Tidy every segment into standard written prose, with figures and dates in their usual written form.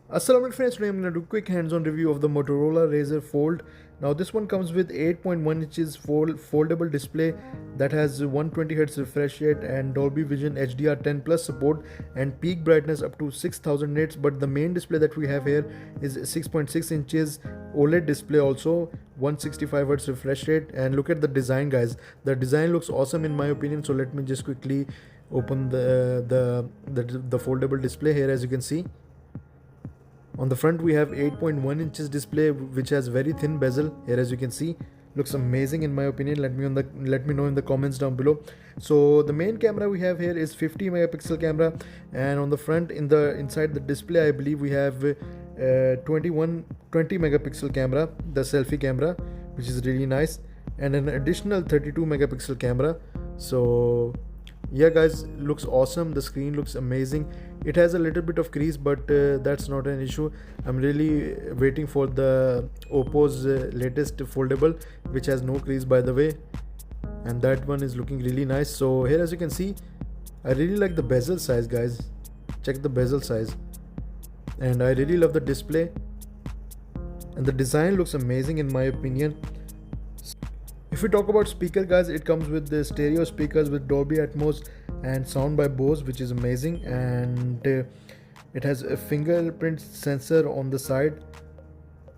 Assalamualaikum friends, today I'm going to do a quick hands-on review of the Motorola Razr Fold. Now this one comes with 8.1 inches foldable display that has 120Hz refresh rate and Dolby Vision HDR10 plus support and peak brightness up to 6000 nits. But the main display that we have here is 6.6 inches OLED display, also 165Hz refresh rate. And look at the design, guys. The design looks awesome in my opinion. So let me just quickly open the foldable display here. As you can see, on the front we have 8.1 inches display which has very thin bezel here. As you can see, looks amazing in my opinion. Let me know in the comments down below. So the main camera we have here is 50 megapixel camera, and on the front inside the display I believe we have 20 megapixel camera, the selfie camera, which is really nice, and an additional 32 megapixel camera. So yeah guys, looks awesome. The screen looks amazing. It has a little bit of crease, but that's not an issue. I'm really waiting for the Oppo's latest foldable which has no crease, by the way, and that one is looking really nice. So here, as you can see, I really like the bezel size, guys. Check the bezel size, and I really love the display, and the design looks amazing in my opinion. If we talk about speaker, guys, it comes with the stereo speakers with Dolby Atmos and sound by Bose, which is amazing, and it has a fingerprint sensor on the side,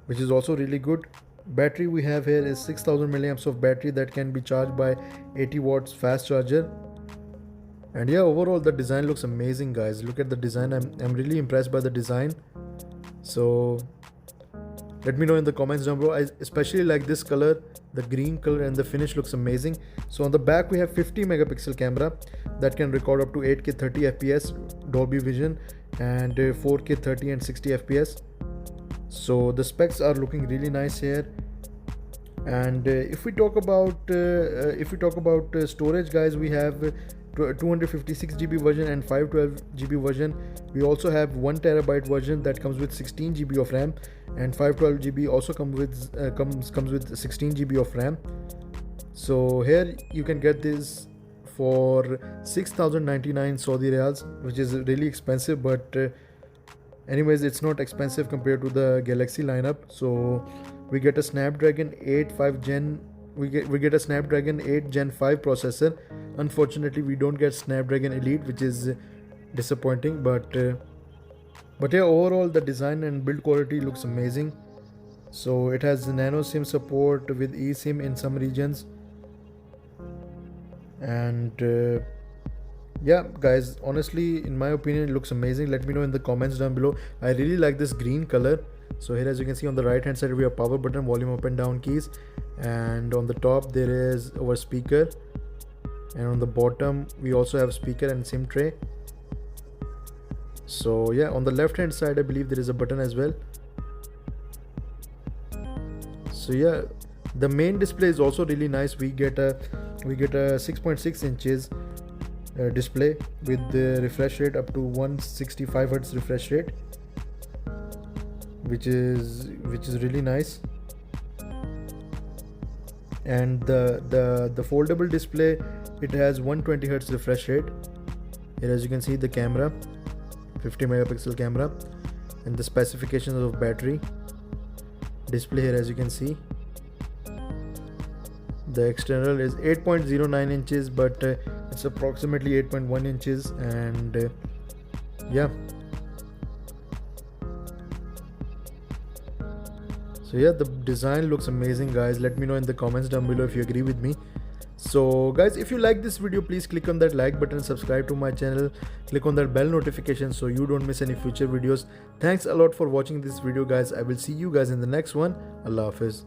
which is also really good. Battery we have here is 6000 milliamps of battery that can be charged by 80 watts fast charger. And yeah, overall the design looks amazing, guys. Look at the design. I'm really impressed by the design. So let me know in the comments down below. I especially like this color, the green color, and the finish looks amazing. So on the back we have 50 megapixel camera that can record up to 8K 30 fps Dolby Vision and 4K 30 and 60 fps. So the specs are looking really nice here. And if we talk about storage, guys, we have 256 GB version and 512 GB version. We also have 1 terabyte version that comes with 16 GB of RAM, and 512 GB also comes with 16 GB of RAM. So here you can get this for 6099 Saudi Riyals, which is really expensive, but anyways, it's not expensive compared to the Galaxy lineup. So we get a Snapdragon 8 Gen 5 processor. Unfortunately, we don't get Snapdragon Elite, which is disappointing, but yeah, overall the design and build quality looks amazing. So it has nano SIM support with eSIM in some regions, and yeah guys, honestly in my opinion it looks amazing. Let me know in the comments down below. I really like this green color. So here, as you can see, on the right hand side we have power button, volume up and down keys, and on the top there is our speaker, and on the bottom we also have speaker and SIM tray. So yeah, on the left hand side I believe there is a button as well. So yeah, the main display is also really nice. We get a 6.6 inches display with the refresh rate up to 165 Hz refresh rate, which is really nice. And the foldable display, it has 120 Hz refresh rate. Here, as you can see, the camera, 50 megapixel camera, and the specifications of battery. Display here, as you can see, the external is 8.09 inches, but it's approximately 8.1 inches, and yeah. So yeah, the design looks amazing, guys. Let me know in the comments down below if you agree with me. So guys, if you like this video, please click on that like button, subscribe to my channel, click on that bell notification so you don't miss any future videos. Thanks a lot for watching this video, guys. I will see you guys in the next one. Allah Hafiz.